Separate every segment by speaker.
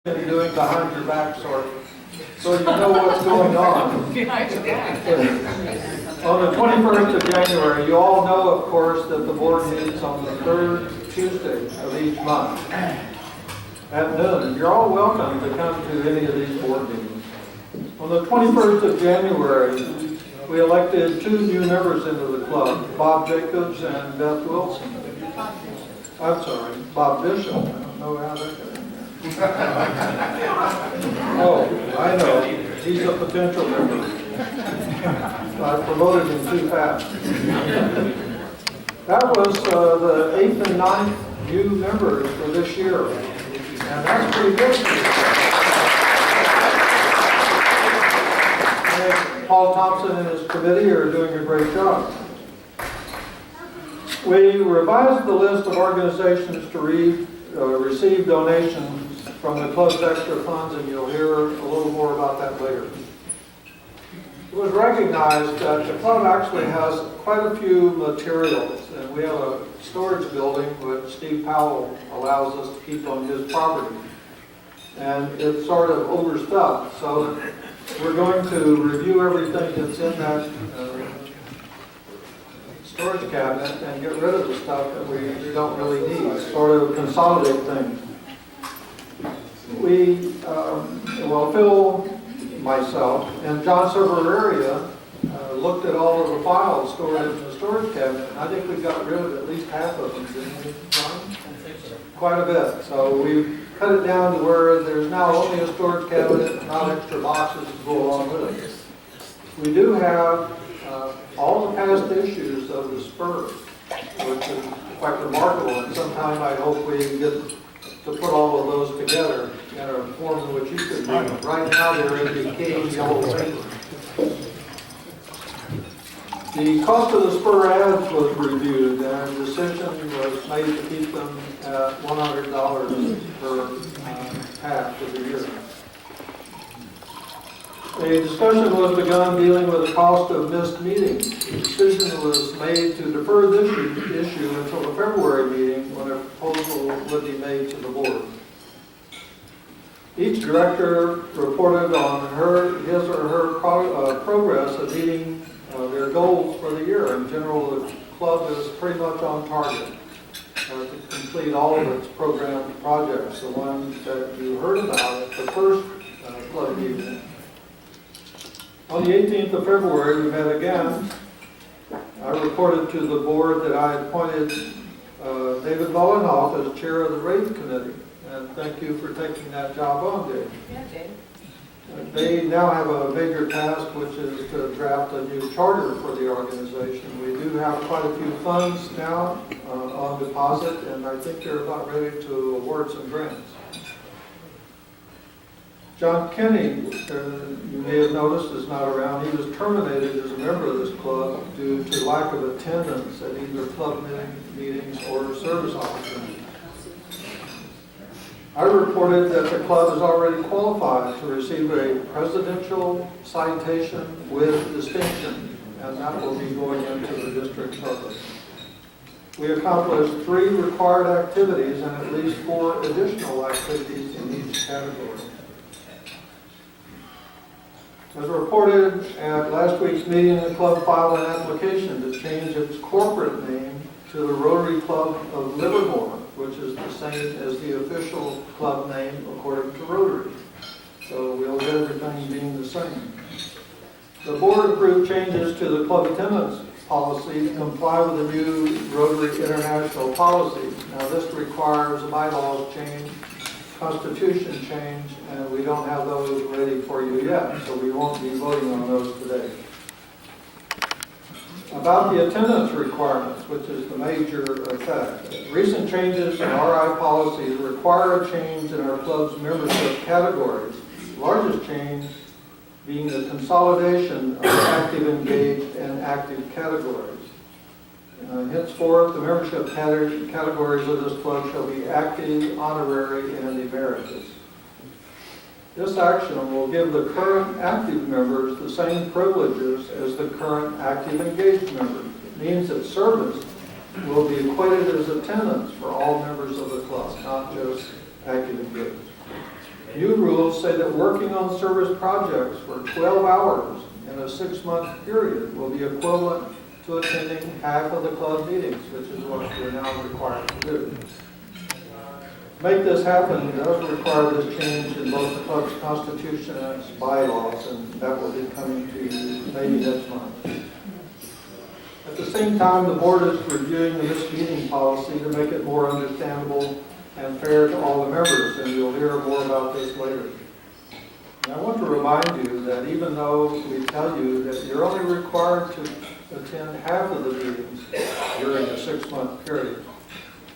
Speaker 1: been doing behind your back, so you know what's going on. On the 21st of January, you all know, of course, that the board meets on the third Tuesday of each month at noon. And you're all welcome to come to any of these board meetings. On the 21st of January, we elected two new members into the club, Bob Jacobs and Beth Wilson. I'm sorry, Bob Bishop. I don't know how that got in there. Oh, I know. He's a potential member. I promoted him too fast. That was the 8th and 9th new members for this year. And that's pretty good. And Paul Thompson and his committee are doing a great job. We revised the list of organizations to receive donations from the club's extra funds, and you'll hear a little more about that later. It was recognized that the club actually has quite a few materials, and we have a storage building which Steve Powell allows us to keep on his property. And it's sort of overstuffed, so we're going to review everything that's in that storage cabinet and get rid of the stuff that we don't really need, sort of consolidate things. Phil, myself, and John Silveria looked at all of the files stored in the storage cabinet. I think we got rid of at least half of them, didn't we, John? Quite a bit. So we've cut it down to where there's now only a storage cabinet, not extra boxes to go along with it. We do have all the past issues of the Spur, which is quite remarkable, and sometime I hope we get to put all of those together in a form in which you could read them. Right now they're in decaying yellow paper. The cost of the Spur ads was reviewed, and a decision was made to keep them at $100 per ad for the year. A discussion was begun dealing with the cost of missed meetings. The decision was made to defer this issue until the February meeting when a proposal would be made to the board. Each director reported on his or her progress of meeting their goals for the year. In general, the club is pretty much on target to complete all of its program projects, the ones that you heard about at the first club meeting. On the 18th of February, we met again. I reported to the board that I appointed David Mullenhoff as chair of the Rate Committee. And thank you for taking that job on, Dave.
Speaker 2: Yeah, Dave.
Speaker 1: They now have a major task, which is to draft a new charter for the organization. We do have quite a few funds now on deposit, and I think they're about ready to award some grants. John Kenny, you may have noticed, is not around. He was terminated as a member of this club due to lack of attendance at either club meetings or service opportunities. I reported that the club is already qualified to receive a presidential citation with distinction, and that will be going into the district public. We accomplished 3 required activities and at least 4 additional activities in each category. As reported at last week's meeting, the club filed an application to change its corporate name to the Rotary Club of Livermore, which is the same as the official club name according to Rotary. So we'll get everything being the same. The board approved changes to the club attendance policy to comply with the new Rotary International policy. Now this requires a bylaws change, constitution change, and we don't have those ready for you yet, so we won't be voting on those today. About the attendance requirements, which is the major effect. Recent changes in RI policies require a change in our club's membership categories. The largest change being the consolidation of active, engaged, and active categories. Henceforth, the membership categories of this club shall be active, honorary, and emeritus. This action will give the current active members the same privileges as the current active engaged members. It means that service will be equated as attendance for all members of the club, not just active engaged. New rules say that working on service projects for 12 hours in a 6-month period will be equivalent to attending half of the club meetings, which is what we're now required to do. To make this happen, it does require this change in both the club's constitution and its bylaws, and that will be coming to you maybe next month. At the same time, the board is reviewing the missed meeting policy to make it more understandable and fair to all the members, and you'll hear more about this later. And I want to remind you that even though we tell you that you're only required to attend half of the meetings during a 6-month period,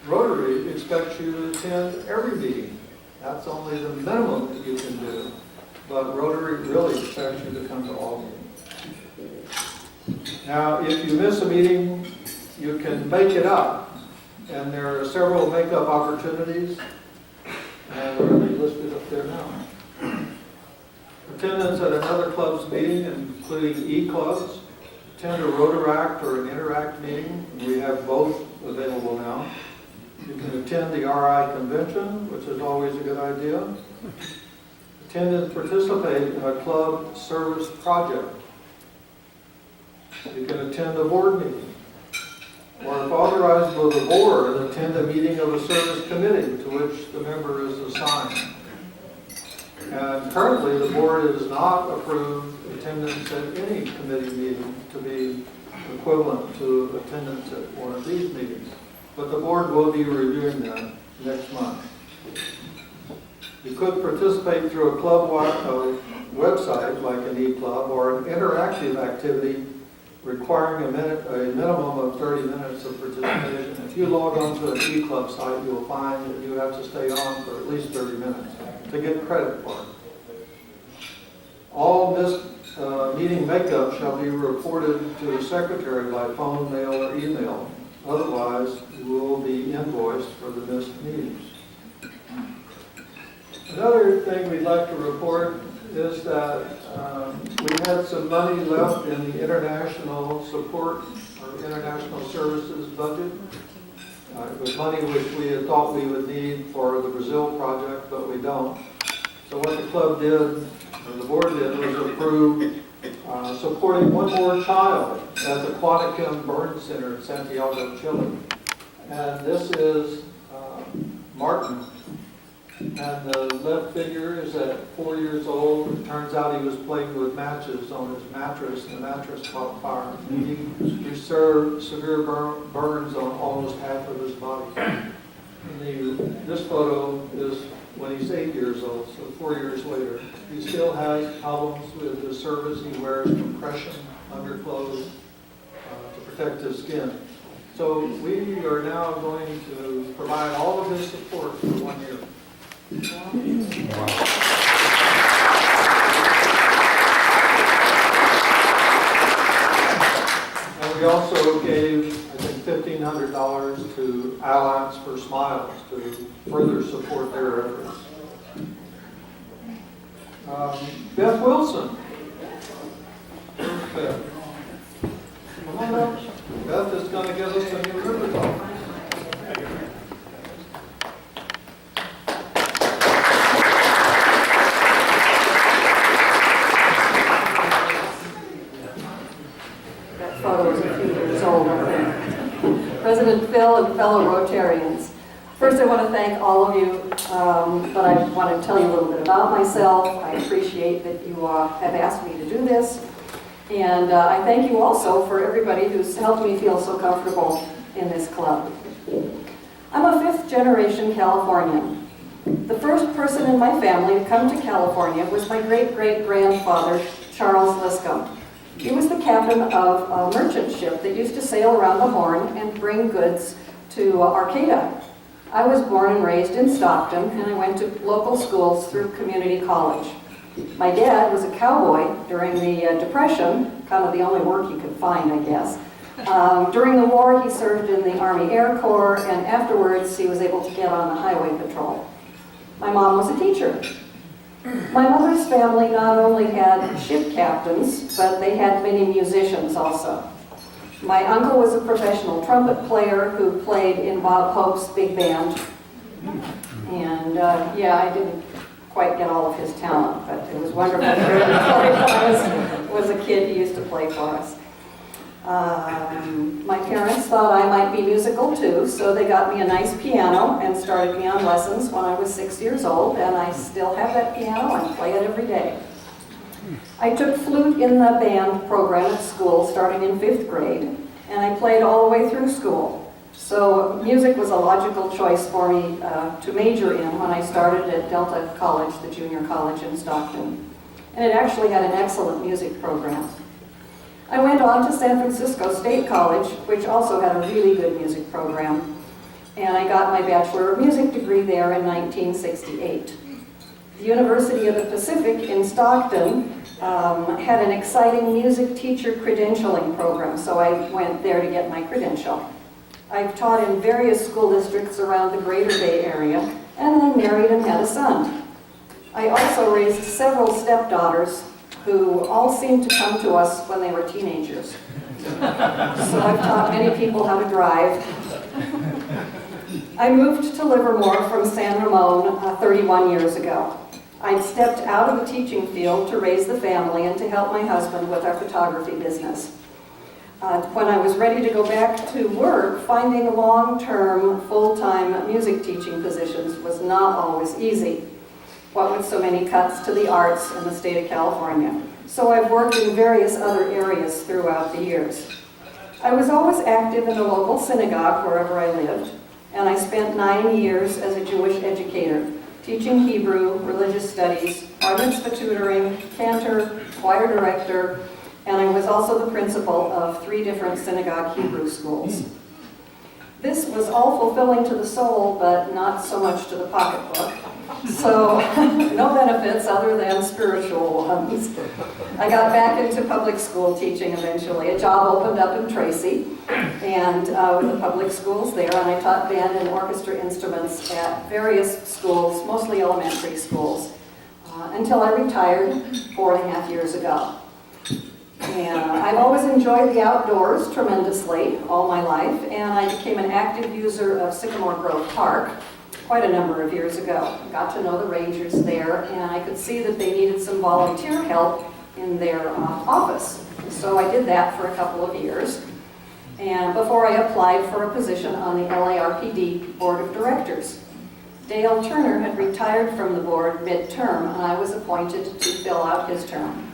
Speaker 1: Rotary expects you to attend every meeting. That's only the minimum that you can do, but Rotary really expects you to come to all meetings. Now, if you miss a meeting, you can make it up, and there are several make-up opportunities, and they're going to be listed up there now. Attendance at another club's meeting, including E-clubs, attend a Rotaract or an Interact meeting. We have both available now. You can attend the RI convention, which is always a good idea. Attend and participate in a club service project. You can attend a board meeting. Or if authorized by the board, attend a meeting of a service committee to which the member is assigned. And currently, the board has not approved attendance at any committee meeting to be equivalent to attendance at one of these meetings. But the board will be reviewing them next month. You could participate through a club website like an e-club or an interactive activity requiring a minimum of 30 minutes of participation. If you log on to an e-club site, you'll find that you have to stay on for at least 30 minutes to get credit for it. All missed meeting makeup shall be reported to the secretary by phone, mail, or email. Otherwise, you will be invoiced for the missed meetings. Another thing we'd like to report is that we had some money left in the international support or international services budget. It was money which we had thought we would need for the Brazil project, but we don't. So what the club did, or the board did, was approve supporting one more child at the Quanticum Burn Center in Santiago, Chile. And this is Martin. And the left figure is at 4 years old. It turns out he was playing with matches on his mattress, and the mattress caught fire. And he received severe burns on almost half of his body. And this photo is when he's 8 years old, so 4 years later. He still has problems with his service. He wears compression underclothes to protect his skin. So we are now going to provide all of his support for 1 year. And we also gave, I think, $1,500 to Alliance for Smiles to further support their efforts. Beth Wilson. Where's Beth? Come on up. Beth is going to give us a new river talk.
Speaker 2: President Phil and fellow Rotarians. First, I want to thank all of you, but I want to tell you a little bit about myself. I appreciate that you have asked me to do this. And I thank you also for everybody who's helped me feel so comfortable in this club. I'm a fifth-generation Californian. The first person in my family to come to California was my great-great-grandfather, Charles Liscombe. He was the captain of a merchant ship that used to sail around the Horn and bring goods to Arcata. I was born and raised in Stockton, and I went to local schools through community college. My dad was a cowboy during the Depression, kind of the only work he could find, I guess. During the war, he served in the Army Air Corps, and afterwards he was able to get on the highway patrol. My mom was a teacher. My mother's family not only had ship captains, but they had many musicians also. My uncle was a professional trumpet player who played in Bob Hope's big band. And I didn't quite get all of his talent, but it was wonderful to hear him play when I was a kid. He used to play for us. My parents thought I might be musical too, so they got me a nice piano and started me on lessons when I was 6 years old, and I still have that piano and play it every day. I took flute in the band program at school starting in 5th grade, and I played all the way through school. So music was a logical choice for me to major in when I started at Delta College, the junior college in Stockton. And it actually had an excellent music program. I went on to San Francisco State College, which also had a really good music program, and I got my Bachelor of Music degree there in 1968. The University of the Pacific in Stockton had an exciting music teacher credentialing program, so I went there to get my credential. I've taught in various school districts around the Greater Bay Area, and then married and had a son. I also raised several stepdaughters who all seemed to come to us when they were teenagers. So I've taught many people how to drive. I moved to Livermore from San Ramon 31 years ago. I'd stepped out of the teaching field to raise the family and to help my husband with our photography business. When I was ready to go back to work, finding long-term, full-time music teaching positions was not always easy. What with so many cuts to the arts in the state of California. So I've worked in various other areas throughout the years. I was always active in the local synagogue wherever I lived, and I spent 9 years as a Jewish educator, teaching Hebrew, religious studies, bar mitzvah tutoring, cantor, choir director, and I was also the principal of 3 different synagogue Hebrew schools. This was all fulfilling to the soul, but not so much to the pocketbook. So, no benefits other than spiritual ones. I got back into public school teaching eventually. A job opened up in Tracy, and with the public schools there, and I taught band and orchestra instruments at various schools, mostly elementary schools, until I retired 4.5 years ago. And I've always enjoyed the outdoors tremendously all my life, and I became an active user of Sycamore Grove Park quite a number of years ago. I got to know the rangers there, and I could see that they needed some volunteer help in their office. So I did that for a couple of years, and before I applied for a position on the LARPD Board of Directors. Dale Turner had retired from the board midterm, and I was appointed to fill out his term.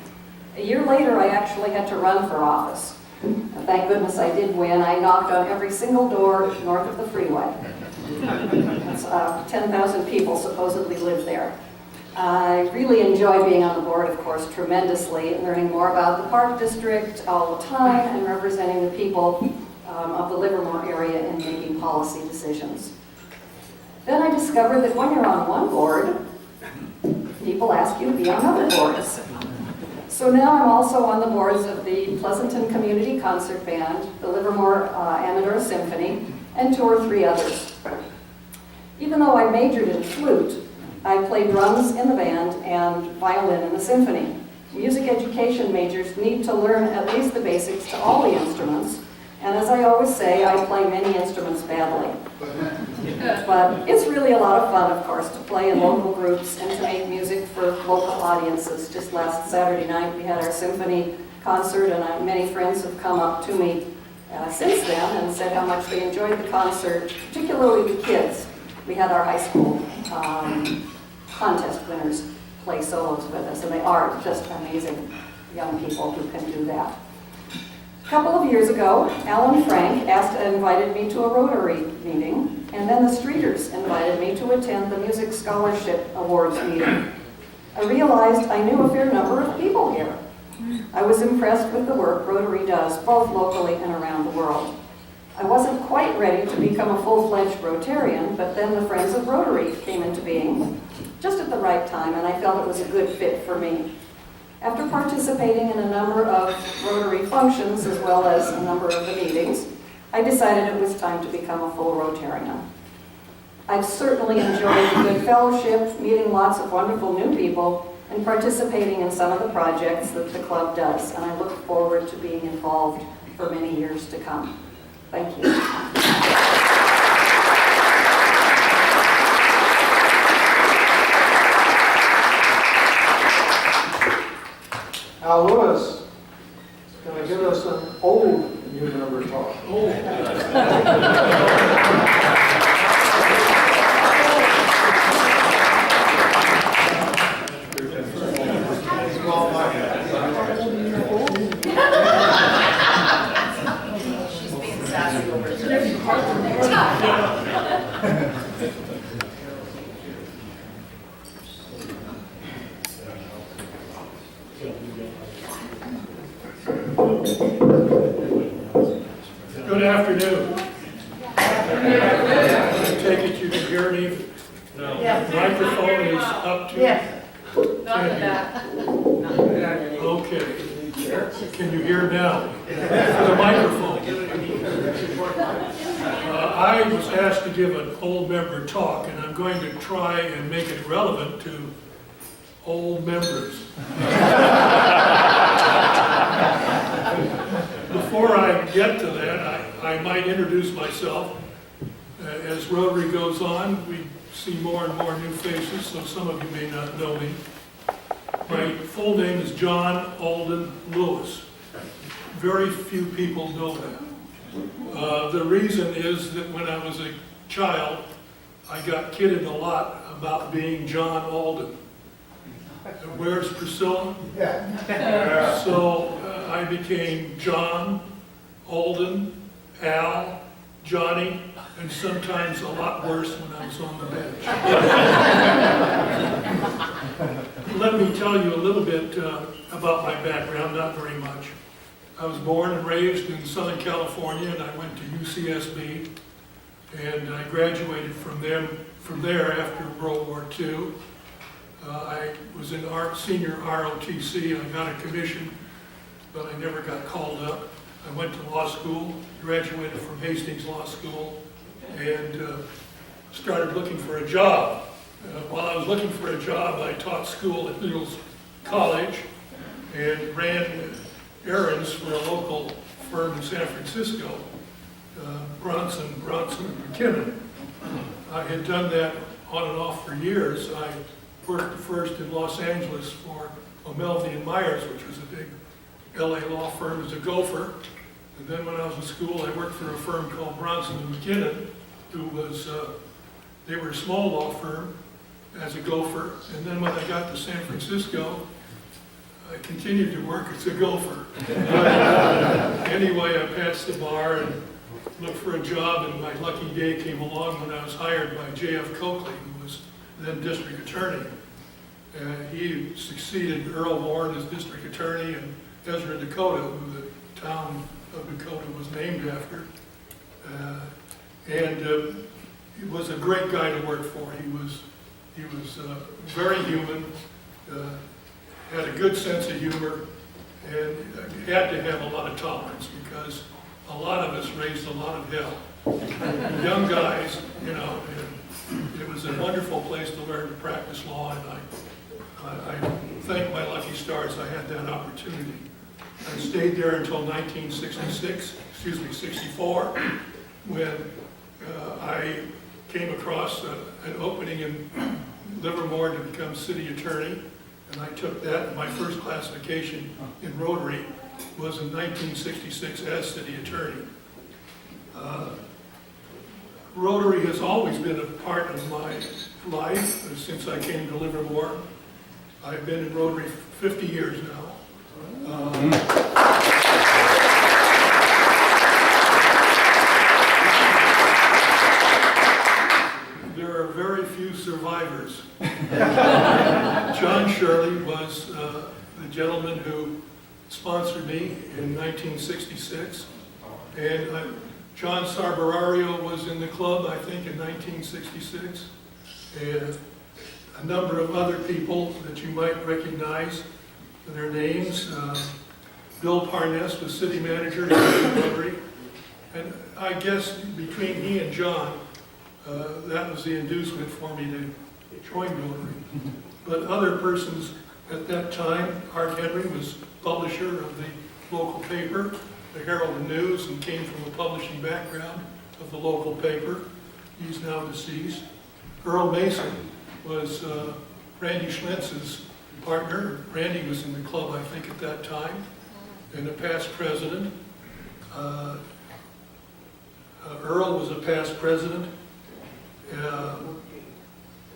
Speaker 2: A year later, I actually had to run for office. And thank goodness I did win. I knocked on every single door north of the freeway. 10,000 people supposedly live there. I really enjoy being on the board, of course, tremendously, and learning more about the Park District all the time and representing the people of the Livermore area in making policy decisions. Then I discovered that when you're on one board, people ask you to be on other boards. So now I'm also on the boards of the Pleasanton Community Concert Band, the Livermore Amador Symphony, and 2 or 3 others. Even though I majored in flute, I played drums in the band and violin in the symphony. Music education majors need to learn at least the basics to all the instruments, and as I always say, I play many instruments badly. But it's really a lot of fun, of course, to play in local groups and to make music for local audiences. Just last Saturday night, we had our symphony concert, and many friends have come up to me since then and said how much they enjoyed the concert, particularly the kids. We had our high school contest winners play solos with us, and they are just amazing young people who can do that. A couple of years ago, Alan Frank invited me to a Rotary meeting, and then the Streeters invited me to attend the Music Scholarship Awards meeting. I realized I knew a fair number of people here. I was impressed with the work Rotary does, both locally and around the world. I wasn't quite ready to become a full-fledged Rotarian, but then the Friends of Rotary came into being, just at the right time, and I felt it was a good fit for me. After participating in a number of Rotary functions, as well as a number of the meetings, I decided it was time to become a full Rotarian. I've certainly enjoyed the good fellowship, meeting lots of wonderful new people, and participating in some of the projects that the club does, and I look forward to being involved for many years to come. Thank you.
Speaker 1: Al Lewis is going to give us an old new member talk.
Speaker 3: She's being sassy over there.
Speaker 4: Good afternoon. I take it you can hear me? The microphone is up to?
Speaker 3: Yes. Not the back.
Speaker 4: Okay. Can you hear now? For the microphone. I was asked to give an old member talk, and I'm going to try and make it relevant to old members. Before I get to that, I might introduce myself. As Rotary goes on, we see more and more new faces, so some of you may not know me. My full name is John Alden Lewis. Very few people know that. The reason is that when I was a child, I got kidded a lot about being John Alden. Where's Priscilla? So I became John, Alden, Al, Johnny, and sometimes a lot worse when I was on the bench. Let me tell you a little bit about my background, not very much. I was born and raised in Southern California, and I went to UCSB, and I graduated from there after World War II. I was in senior ROTC. I got a commission, but I never got called up. I went to law school, graduated from Hastings Law School, and started looking for a job. While I was looking for a job, I taught school at Nichols College and ran errands for a local firm in San Francisco, Bronson & McKinnon. I had done that on and off for years. I worked first in Los Angeles for O'Melveny and Myers, which was a big LA law firm, as a gopher. And then when I was in school, I worked for a firm called Bronson & McKinnon, who was, they were a small law firm, as a gopher. And then when I got to San Francisco, I continued to work as a gopher. Anyway, I passed the bar and looked for a job, and my lucky day came along when I was hired by J.F. Coakley, who was then district attorney. He succeeded Earl Warren as district attorney, and Ezra Dakota, who the town of Dakota was named after. He was a great guy to work for. He was very human, had a good sense of humor, and had to have a lot of tolerance because a lot of us raised a lot of hell. Young guys, you know, and it was a wonderful place to learn to practice law, and I thank my lucky stars I had that opportunity. I stayed there until 1964, when I came across an opening in Livermore to become city attorney, and I took that, and my first classification in Rotary was in 1966 as city attorney. Rotary has always been a part of my life since I came to Livermore. I've been in Rotary 50 years now. There are very few survivors. John Shirley was the gentleman who sponsored me in 1966, and John Sarbarario was in the club, I think, in 1966, and a number of other people that you might recognize their names. Bill Parness was city manager in Rotary, and I guess between he and John, that was the inducement for me to join Rotary. But other persons at that time, Art Henry was publisher of the local paper, the Herald and News, and came from a publishing background of the local paper. He's now deceased. Earl Mason was Randy Schlitz's partner. Randy was in the club, I think, at that time, and a past president. Earl was a past president.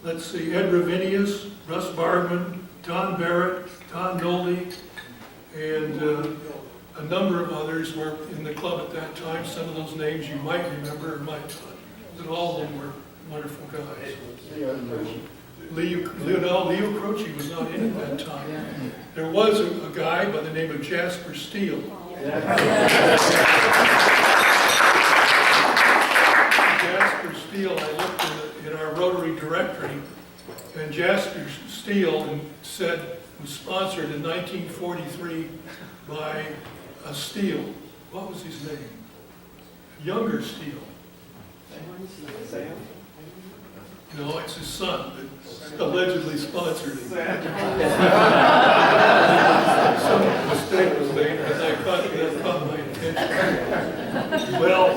Speaker 4: Let's see, Ed Ravinius, Russ Bardman, Don Barrett, Don Nolte, and a number of others were in the club at that time. Some of those names you might remember or might not, but all of them were wonderful guys. Leo Croce was not in at that time. There was a guy by the name of Jasper Steele. Jasper Steele, I looked in our Rotary directory, and Jasper Steele said was sponsored in 1943 by a Steele. What was his name? Younger Steele. No, it's his son that allegedly sponsored him. Some mistake was made, and that caught my attention. Well,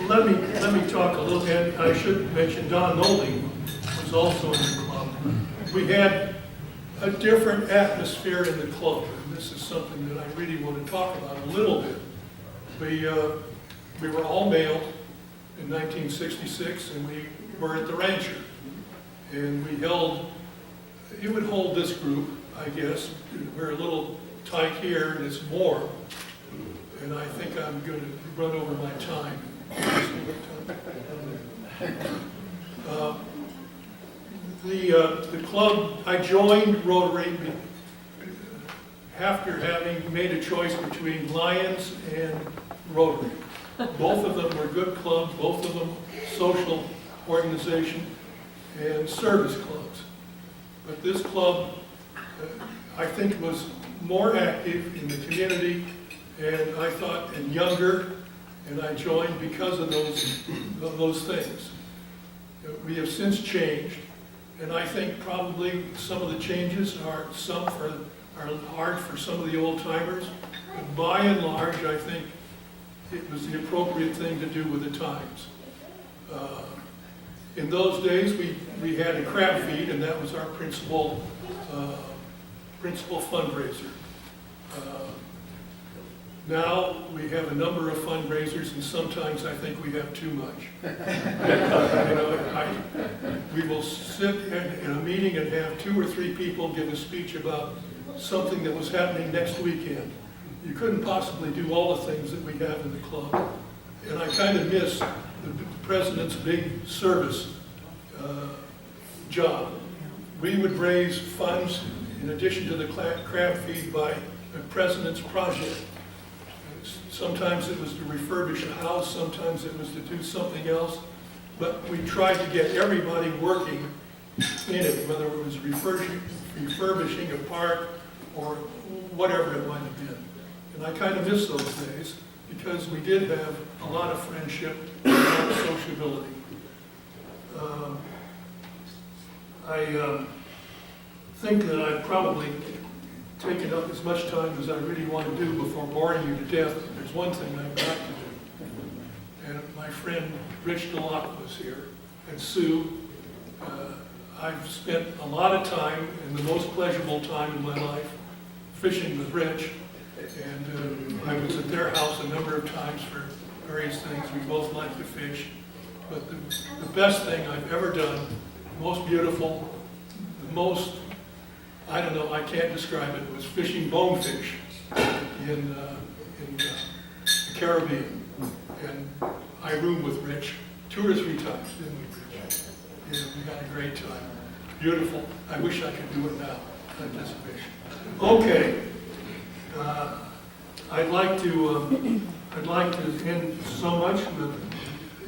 Speaker 4: let me talk a little bit. I should mention Don Nolte was also in the club. We had a different atmosphere in the club, and this is something that I really want to talk about a little bit. We were all male in 1966, and we were at the Rancher, and we held. You would hold this group, I guess. We're a little tight here, and it's warm, and I think I'm going to run over my time. The club, I joined Rotary after having made a choice between Lions and Rotary. Both of them were good clubs, both of them social organization and service clubs. But this club, I think, was more active in the community, and I thought, and younger, and I joined because of those things. We have since changed, and I think probably some of the changes are hard for some of the old timers. But by and large, I think it was the appropriate thing to do with the times. In those days, we had a crab feed, and that was our principal fundraiser. Now we have a number of fundraisers, and sometimes I think we have too much. We will sit in a meeting and have 2 or 3 people give a speech about something that was happening next weekend. You couldn't possibly do all the things that we have in the club. And I kind of miss the president's big service job. We would raise funds in addition to the crab feed by the president's project. Sometimes it was to refurbish a house, sometimes it was to do something else, but we tried to get everybody working in it, whether it was refurbishing a park or whatever it might have been. And I kind of miss those days because we did have a lot of friendship and a lot of sociability. I think that I've probably taken up as much time as I really want to do before boring you to death. There's one thing I've got to do. And my friend Rich DeLocke was here, and Sue. I've spent a lot of time, and the most pleasurable time in my life, fishing with Rich. And I was at their house a number of times for various things. We both like to fish. But the best thing I've ever done, the most beautiful, the most, I don't know, I can't describe it, was fishing bonefish in the Caribbean. And I roomed with Rich 2 or 3 times, didn't we, Rich? Yeah, we had a great time. Beautiful. I wish I could do it now. I just wish. Okay. I'd like to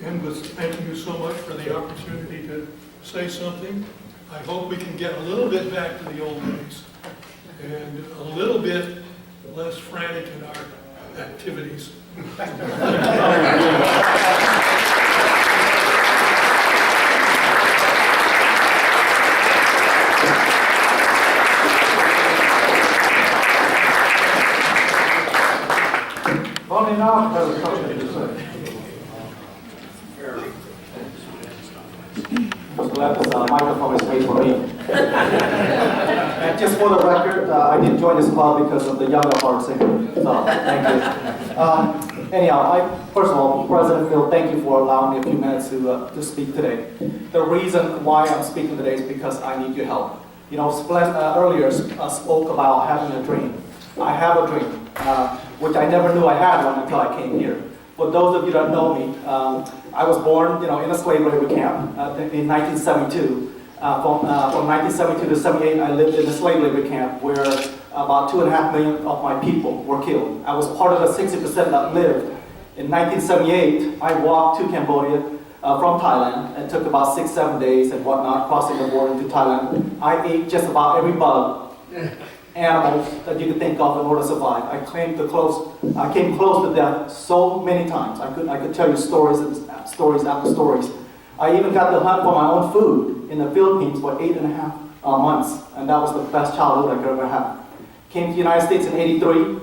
Speaker 4: end with thanking you so much for the opportunity to say something. I hope we can get a little bit back to the old days and a little bit less frantic in our activities.
Speaker 1: Bonnie Knox has something to say.
Speaker 5: I'm glad this microphone is made for me. And just for the record, I did join this club because of the younger heart singer, so thank you. Anyhow, first of all, President Phil, thank you for allowing me a few minutes to speak today. The reason why I'm speaking today is because I need your help. You know, earlier spoke about having a dream. I have a dream, which I never knew I had one until I came here. For those of you that know me, I was born, in a slave labor camp in 1972. From 1972 to 78, I lived in a slave labor camp where about 2.5 million of my people were killed. I was part of the 60% that lived. In 1978, I walked to Cambodia from Thailand. It took about 6-7 days and whatnot, crossing the border into Thailand. I ate just about every bug, animals that you could think of in order to survive. I came close to death so many times. I could tell you stories and stories after stories. I even got to hunt for my own food in the Philippines for 8.5 months, and that was the best childhood I could ever have. Came to the United States in '83,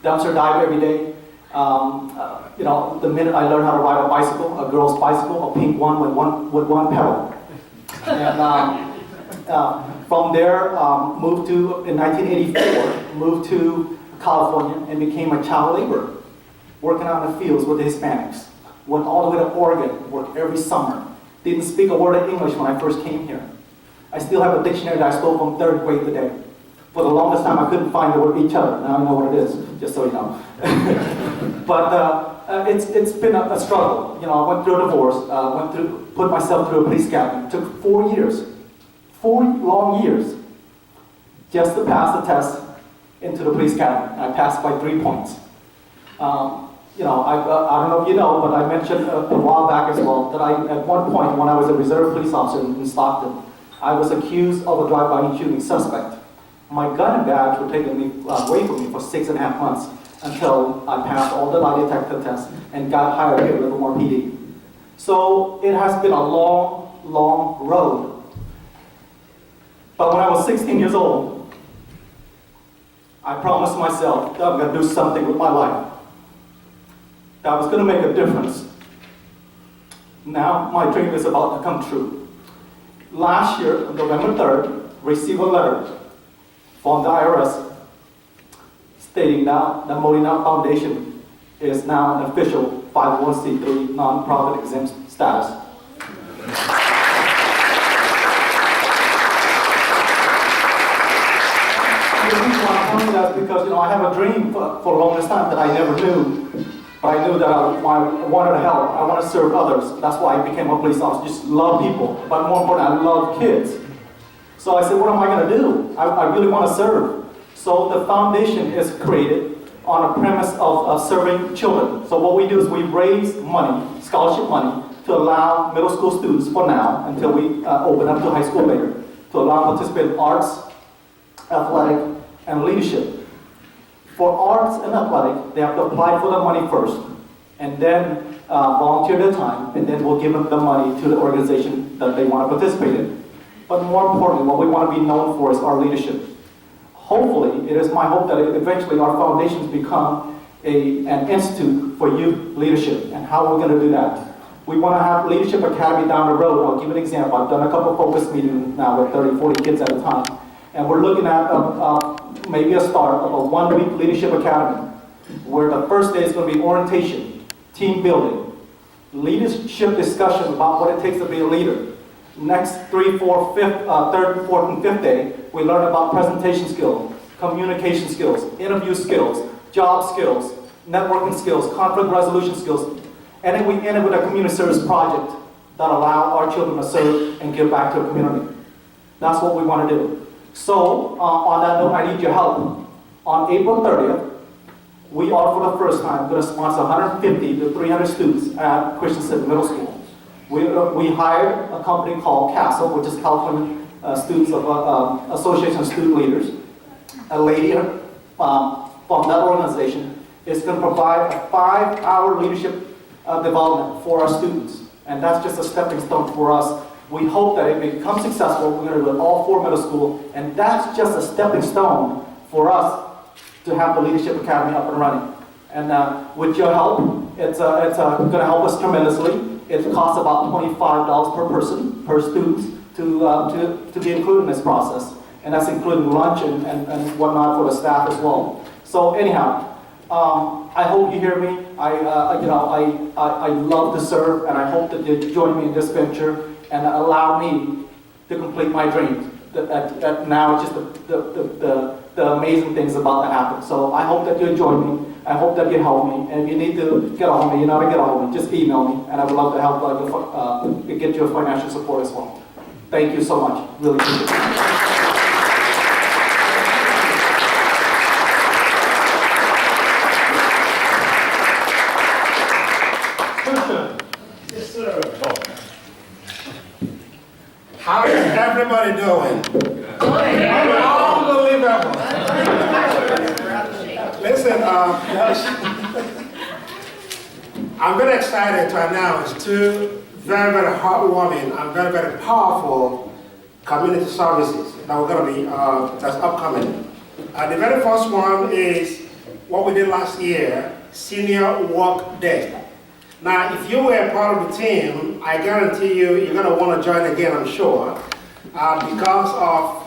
Speaker 5: dumpster dive every day. The minute I learned how to ride a bicycle, a girl's bicycle, a pink one with one pedal. And from there, in 1984, moved to California and became a child laborer, working out in the fields with the Hispanics. Went all the way to Oregon, worked every summer. Didn't speak a word of English when I first came here. I still have a dictionary that I stole from 3rd grade today. For the longest time, I couldn't find the word each other. Now I know what it is, just so you know. But it's been a struggle. I went through a divorce, put myself through a police academy. It took 4 years, 4 long years, just to pass the test into the police academy. I passed by 3 points. I don't know if you know, but I mentioned a while back as well that at one point when I was a reserve police officer in Stockton, I was accused of a drive-by shooting suspect. My gun and badge were taken away from me for 6.5 months until I passed all the lie detector tests and got hired here at Livermore PD. So it has been a long, long road. But when I was 16 years old, I promised myself that I'm going to do something with my life. That I was going to make a difference. Now my dream is about to come true. Last year, on November 3rd, received a letter from the IRS stating that the Modi Now Foundation is now an official 501c3 nonprofit exempt status. The reason why I'm telling you that is because I have a dream for the longest time that I never knew. But I knew that I wanted to help. I want to serve others. That's why I became a police officer. Just love people. But more important, I love kids. So I said, what am I going to do? I really want to serve. So the foundation is created on a premise of serving children. So what we do is we raise money, scholarship money, to allow middle school students, for now, until we open up to high school later, to allow them to participate in arts, athletic, and leadership. For arts and athletic, they have to apply for the money first, and then volunteer their time, and then we'll give them the money to the organization that they want to participate in. But more importantly, what we want to be known for is our leadership. Hopefully, it is my hope that eventually our foundations become an institute for youth leadership. And how are we going to do that? We want to have Leadership Academy down the road. I'll give an example. I've done a couple of focus meetings now with 30, 40 kids at a time. And we're looking at maybe a start of a 1-week Leadership Academy, where the first day is going to be orientation, team building, leadership discussion about what it takes to be a leader. Next 3, 4, 5th, 3rd, 4th, and 5th day, we learn about presentation skills, communication skills, interview skills, job skills, networking skills, conflict resolution skills, and then we end it with a community service project that allow our children to serve and give back to the community. That's what we want to do. So, on that note, I need your help. On April 30th, we are for the first time going to sponsor 150 to 300 students at Christensen Middle School. We hired a company called CASTLE, which is California Students of Association of Student Leaders. A lady from that organization is going to provide a 5-hour leadership development for our students. And that's just a stepping stone for us. We hope that it becomes successful. We're going to do it all 4 middle school, and that's just a stepping stone for us to have the Leadership Academy up and running. And with your help, it's going to help us tremendously. It costs about $25 per person, per student, to be included in this process. and that's including lunch and whatnot for the staff as well. So anyhow, I hope you hear me. I love to serve, and I hope that you join me in this venture and allow me to complete my dreams. That now just the amazing things about to happen. So I hope that you join me. I hope that you help me. And if you need to get a hold of me, you know how to get a hold of me. Just email me, and I would love to help get your financial support as well. Thank you so much. Really appreciate it.
Speaker 6: Yes, sir. How is everybody doing? Unbelievable. Listen, I'm very excited to announce two very, very heartwarming and very, very powerful community services that we're going to be, that's upcoming. The very first one is what we did last year, Senior Work Day. Now, if you were part of the team, I guarantee you're going to want to join again, I'm sure, because of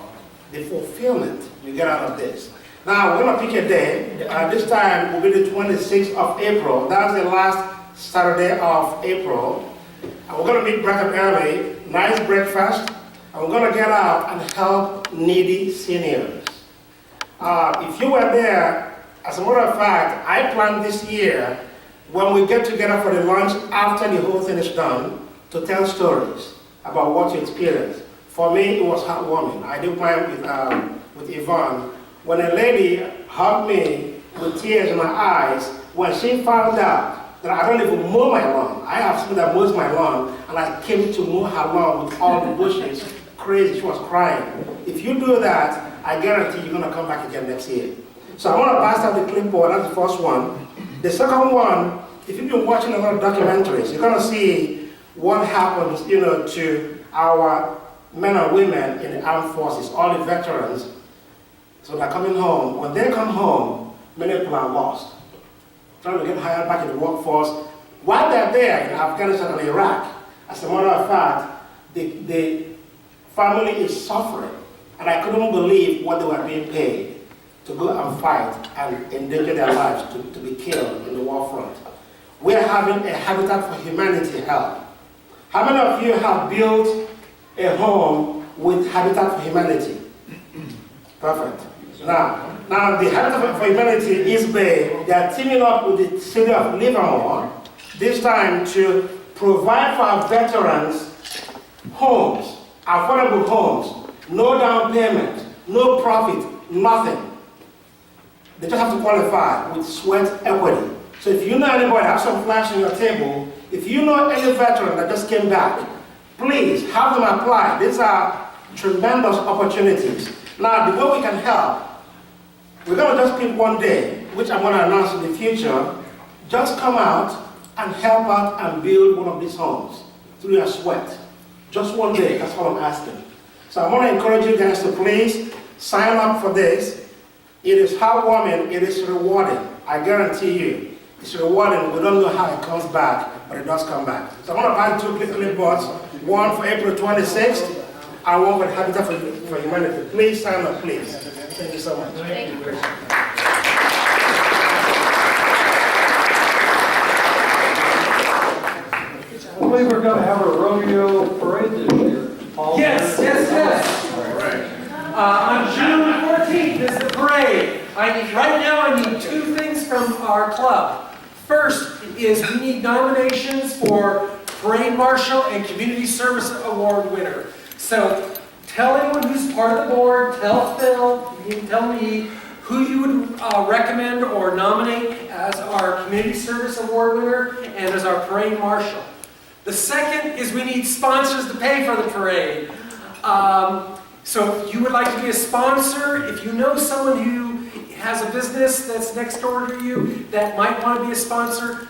Speaker 6: the fulfillment you get out of this. Now, we're going to pick a day. This time will be the 26th of April. That's the last Saturday of April. And we're going to meet bright and early, nice breakfast, and we're going to get out and help needy seniors. If you were there, as a matter of fact, I planned this year, when we get together for the lunch after the whole thing is done, to tell stories about what you experienced. For me, it was heartwarming. I did mine with Yvonne. When a lady hugged me with tears in her eyes, when she found out that I don't even mow my lawn. I have someone that mows my lawn, and I came to mow her lawn with all the bushes. Crazy, she was crying. If you do that, I guarantee you're going to come back again next year. So I want to pass out the clipboard. That's the first one. The second one, if you've been watching a lot of documentaries, you're going to see what happens, to our men and women in the armed forces, all the veterans. So they're coming home. When they come home, many people are lost, trying to get hired back in the workforce. While they're there in Afghanistan and Iraq, as a matter of fact, the family is suffering. And I couldn't believe what they were being paid to go and fight and endanger their lives to be killed in the war front. We are having a Habitat for Humanity help. How many of you have built a home with Habitat for Humanity? Perfect. Now the Habitat for Humanity is Bay. They are teaming up with the city of Livermore, this time to provide for our veterans homes, affordable homes, no down payment, no profit, nothing. They just have to qualify with sweat equity. So if you know anybody, have some flash on your table. If you know any veteran that just came back, please have them apply. These are tremendous opportunities. Now, the way we can help, we're going to just pick one day, which I'm going to announce in the future. Just come out and help out and build one of these homes through your sweat. Just one day, that's all I'm asking. So I want to encourage you guys to please sign up for this. It is heartwarming, it is rewarding. I guarantee you, it's rewarding. We don't know how it comes back, but it does come back. So I want to buy two clipboards, one for April 26th, and one for Habitat for Humanity. Please sign up, please. Thank you so much.
Speaker 3: Thank you, Christian.
Speaker 1: I believe we're going to have a rodeo parade this year. Paul?
Speaker 7: Yes. On June 14th is the parade. Right now I need two things from our club. First is we need nominations for Parade Marshal and Community Service Award winner. So tell anyone who's part of the board, tell Phil, you can tell me who you would recommend or nominate as our Community Service Award winner and as our Parade Marshal. The second is we need sponsors to pay for the parade. So if you would like to be a sponsor, if you know someone who has a business that's next door to you that might want to be a sponsor,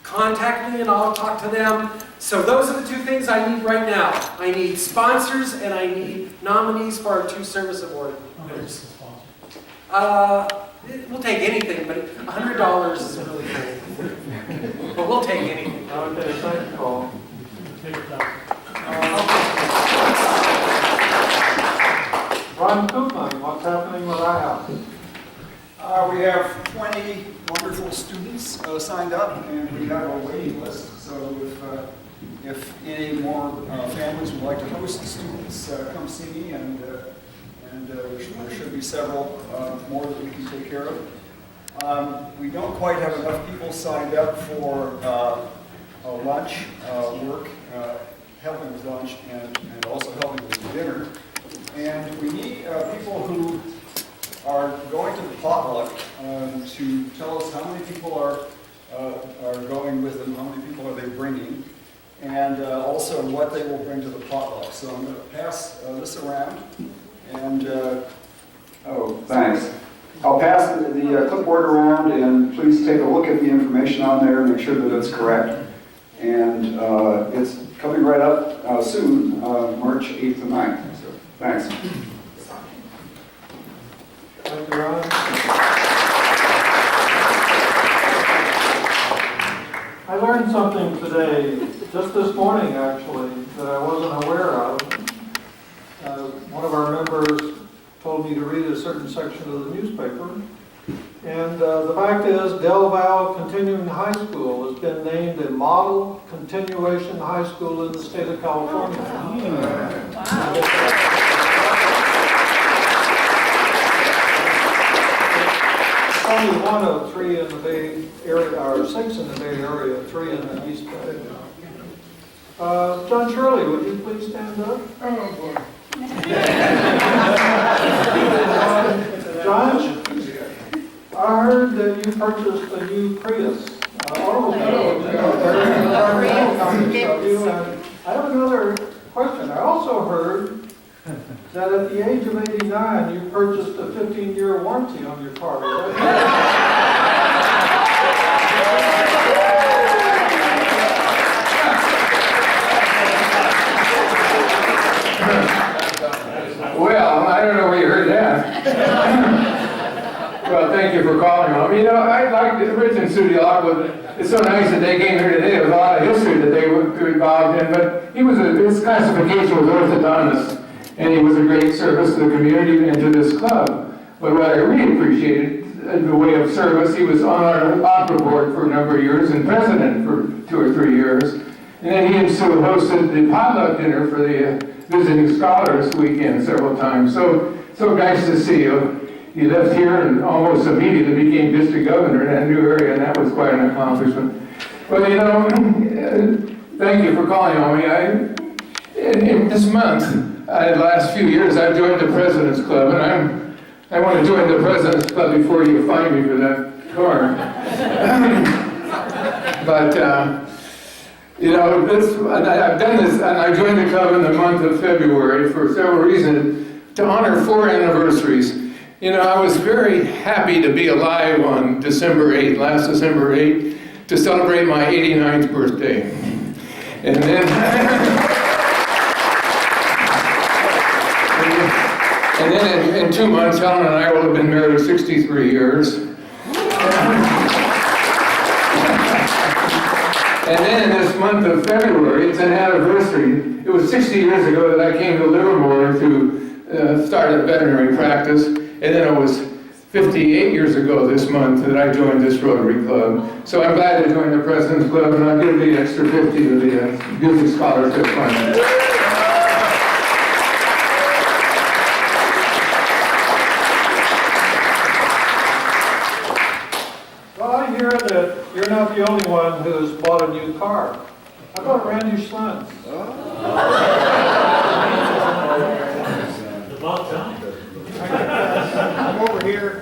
Speaker 7: contact me and I'll talk to them. So those are the two things I need right now. I need sponsors and I need nominees for our two service award winners. We'll take anything, but $100 is really great. But we'll take anything.
Speaker 1: Okay, thank you, Paul. John Koopman, what's happening with IHOP?
Speaker 8: We have 20 wonderful students signed up, and we have a waiting list. So if any more families would like to host the students, come see me, and there should be several more that we can take care of. We don't quite have enough people signed up for lunch, work, helping with lunch, and also helping with dinner. And we need people who are going to the potluck to tell us how many people are going with them, how many people are they bringing, and also what they will bring to the potluck. So I'm going to pass this around, and
Speaker 9: Thanks. I'll pass the clipboard around, and please take a look at the information on there and make sure that it's correct. And it's coming right up soon, March 8th and 9th. So, thanks.
Speaker 1: Thank you, Ron. I learned something today, just this morning actually, that I wasn't aware of. One of our members told me to read a certain section of the newspaper. And the fact is, Del Valle Continuing High School has been named a model continuation high school in the state of California. Only one of 3 in the Bay Area, or 6 in the Bay Area, 3 in the East Bay. John Shirley, would you please stand up? Oh, boy. John, I heard that you purchased a new Prius automobile. I have another question. I also heard that at the age of 89, you purchased a 15-year warranty on your car.
Speaker 10: Well, I don't know where you heard that. Well, thank you for calling on me. You know, I like Rich and Sue DeLagua. It's so nice that they came here today. There was a lot of history that they were involved in, but his classification was orthodontist, and he was a great service to the community and to this club. But what I really appreciated in the way of service, he was on our opera board for a number of years and president for 2 or 3 years. And then he and Sue hosted the potluck dinner for the visiting scholars weekend several times. So nice to see you. He left here and almost immediately became district governor in that new area, and that was quite an accomplishment. Well, you know, thank you for calling on me. In this month, the last few years, I've joined the President's Club, and I want to join the President's Club before you find me for that car. But, you know, I've done this, and I joined the club in the month of February for several reasons, to honor 4 anniversaries. You know, I was very happy to be alive on December 8th, last December 8th, to celebrate my 89th birthday. And then, in 2 months, Helen and I will have been married 63 years. And then in this month of February, it's an anniversary. It was 60 years ago that I came to Livermore to start a veterinary practice. And then it was 58 years ago this month that I joined this Rotary Club. So I'm glad to join the President's Club, and I'll give the extra 50 to the Music Scholarship Fund.
Speaker 1: Well, I hear that you're not the only one who's bought a new car. How about Randy Schluntz?
Speaker 4: About time.
Speaker 8: I'm over here.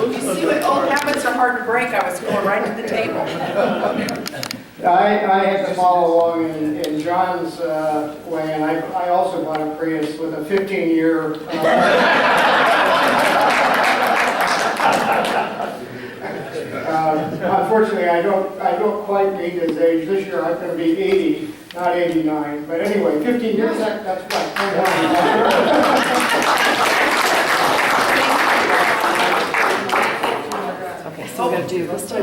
Speaker 3: You see, when old habits are hard to break, I was going right to the table.
Speaker 11: I had to follow along in John's way, and I also bought a Prius with a 15-year. Unfortunately, I don't quite meet his age. This year I'm going to be 80, not 89. But anyway, 15 years, that's quite.
Speaker 2: Okay, so we're going to do this too.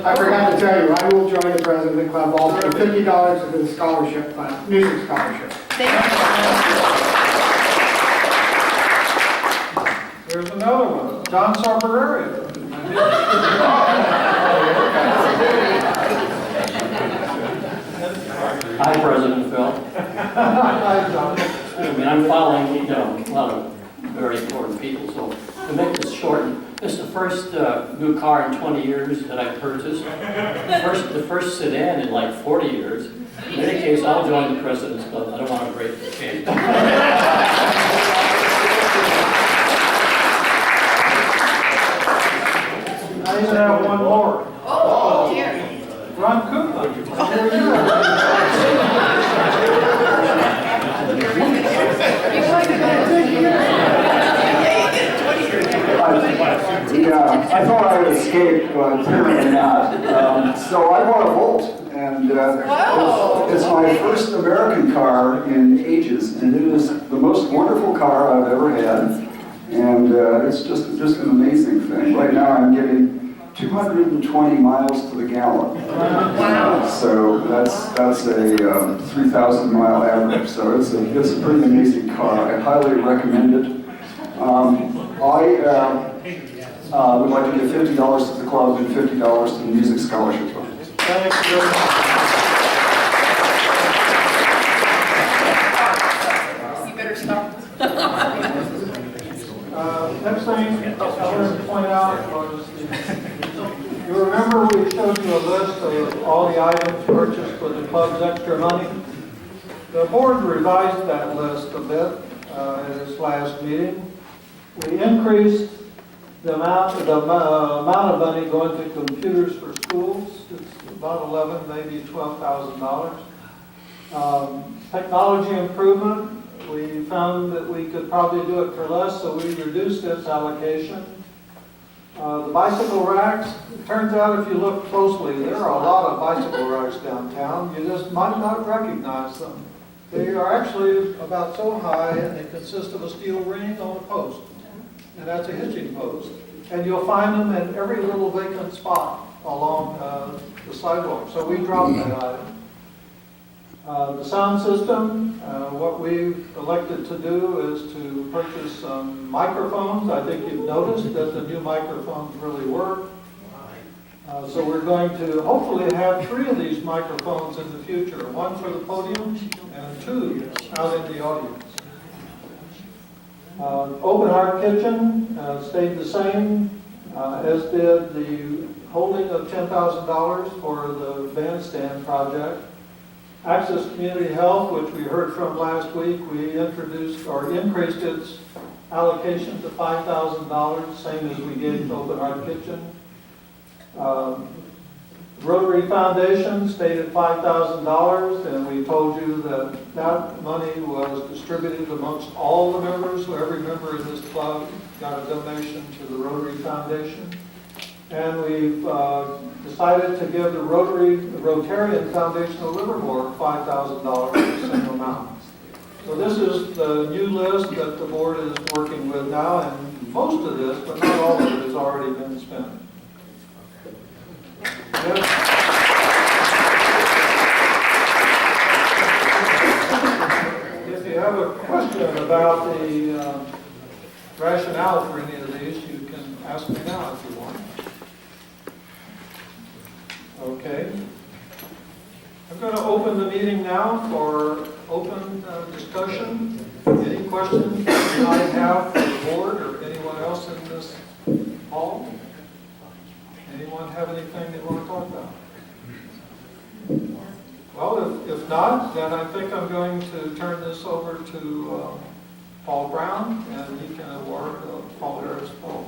Speaker 11: I forgot to tell you, I will join the President Club also. $50 to the scholarship fund, music scholarship.
Speaker 1: Here's another one, John Sarpereria.
Speaker 12: Hi, President Phil.
Speaker 1: Hi, John.
Speaker 12: I mean, I'm following, a lot of very important people, so to make this short, this is the first new car in 20 years that I purchased. The first sedan in like 40 years. In any case, I'll join the President's Club. I don't want to break the chain.
Speaker 1: I even have one more.
Speaker 3: Oh, dear.
Speaker 1: Ron Koopman.
Speaker 9: Yeah, I thought I would escape, but apparently not. So I bought a Volt, and it's my first American car in ages, and it is the most wonderful car I've ever had, and it's just an amazing thing. Right now I'm getting 220 miles to the gallon.
Speaker 3: Wow.
Speaker 9: So that's a 3,000 mile average. So it's a pretty amazing car. I highly recommend it. I would like to give $50 to the club and $50 to the music scholarship fund.
Speaker 1: Thank you very much.
Speaker 3: You better stop.
Speaker 1: Next thing I wanted to point out was, you remember we showed you a list of all the items purchased with the club's extra money? The board revised that list a bit at its last meeting. We increased the amount of money going to computers for schools. It's about 11, maybe $12,000. Technology improvement, we found that we could probably do it for less, so we reduced its allocation. The bicycle racks, it turns out if you look closely, there are a lot of bicycle racks downtown. You just might not recognize them. They are actually about so high, and they consist of a steel ring on a post. And that's a hitching post. And you'll find them in every little vacant spot along the sidewalk. So we dropped that item. The sound system, what we've elected to do is to purchase some microphones. I think you've noticed that the new microphones really work. So we're going to hopefully have 3 of these microphones in the future, 1 for the podium and 2 out in the audience. Open Heart Kitchen stayed the same, as did the holding of $10,000 for the bandstand project. Access Community Health, which we heard from last week, we introduced or increased its allocation to $5,000, same as we gave to Open Heart Kitchen. Rotary Foundation stayed at $5,000, and we told you that that money was distributed amongst all the members, so every member in this club got a donation to the Rotary Foundation. And we've decided to give the Rotarian Foundation of Livermore $5,000, the same amount. So this is the new list that the board is working with now, and most of this, but not all of it, has already been spent. Yes. If you have a question about the rationale for any of these, you can ask me now if you want. Okay. I'm going to open the meeting now for open discussion. Any questions you might have for the board or anyone else in this hall? Anyone have anything they want to talk about? Well, if not, then I think I'm going to turn this over to Paul Brown, and he can award Paul Harris Poem.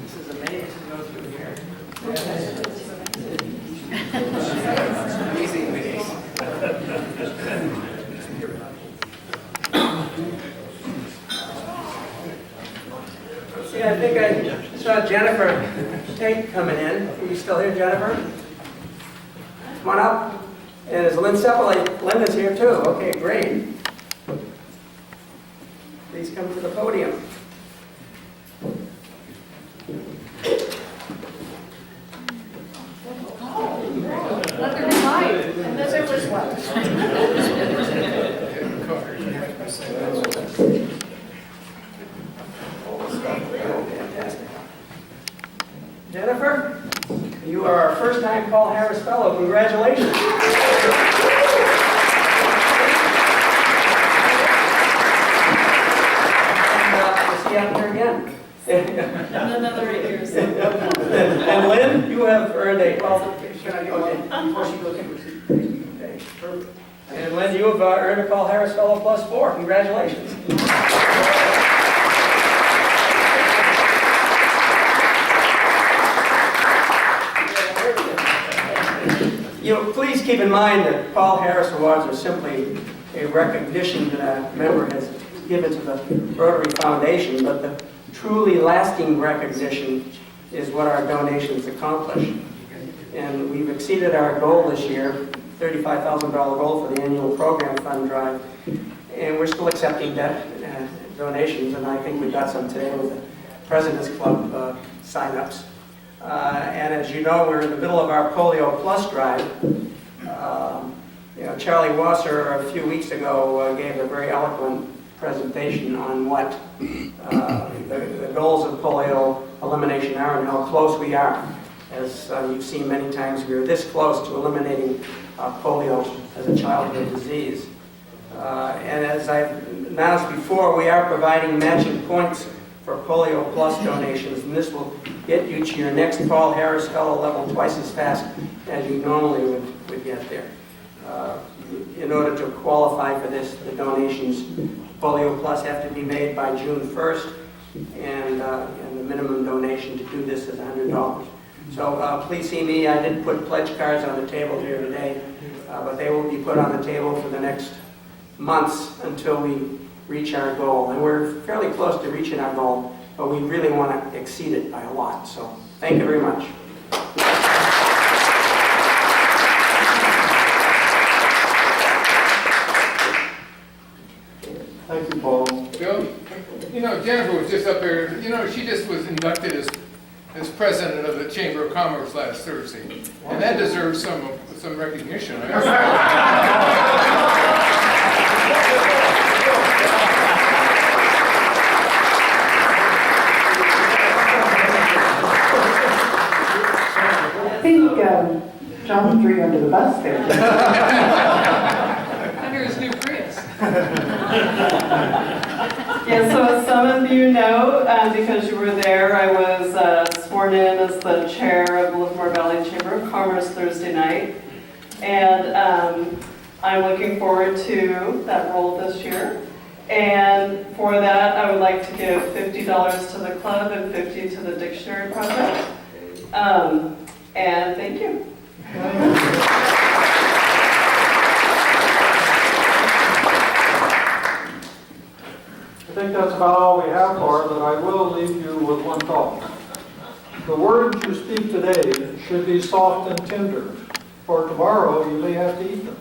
Speaker 7: This is amazing to go through here. Amazing ways. See, I think I saw Jennifer Tate coming in. Are you still here, Jennifer? Come on up. And is Lynn Sepulveda? Linda's here too. Okay, great. Please come to the podium.
Speaker 2: Let there be light.
Speaker 3: Another 8 years.
Speaker 7: And Lynn, you have earned a, well, can I get one? Before she goes in. Okay, perfect. And Lynn, you have earned a Paul Harris Fellow Plus 4. Congratulations. You know, please keep in mind that Paul Harris Awards are simply a recognition that a member has given to the Rotary Foundation, but the truly lasting recognition is what our donations accomplish. And we've exceeded our goal this year, $35,000 goal for the annual program fund drive, and we're still accepting donations, and I think we got some today with the President's Club sign-ups. And as you know, we're in the middle of our Polio Plus drive. Charlie Wasser a few weeks ago gave a very eloquent presentation on what the goals of polio elimination are and how close we are. As you've seen many times, we are this close to eliminating polio as a childhood disease. And as I've announced before, we are providing matching points for Polio Plus donations, and this will get you to your next Paul Harris Fellow level twice as fast as you normally would get there. In order to qualify for this, the donations Polio Plus have to be made by June 1st, and the minimum donation to do this is $100. So please see me. I did put pledge cards on the table here today, but they will be put on the table for the next months until we reach our goal. And we're fairly close to reaching our goal, but we really want to exceed it by a lot. So thank you very much.
Speaker 1: Thank you, Paul.
Speaker 10: Bill, Jennifer was just up there, she just was inducted as president of the Chamber of Commerce last Thursday. And that deserves some recognition.
Speaker 3: I think John threw you under the bus there. Under his new Prius.
Speaker 13: Yeah, so as some of you know, because you were there, I was sworn in as the chair of the Livermore Valley Chamber of Commerce Thursday night. And I'm looking forward to that role this year. And for that, I would like to give $50 to the club and $50 to the Dictionary Project. And thank you.
Speaker 1: I think that's about all we have for, but I will leave you with one thought. The words you speak today should be soft and tender, for tomorrow you may have to eat them.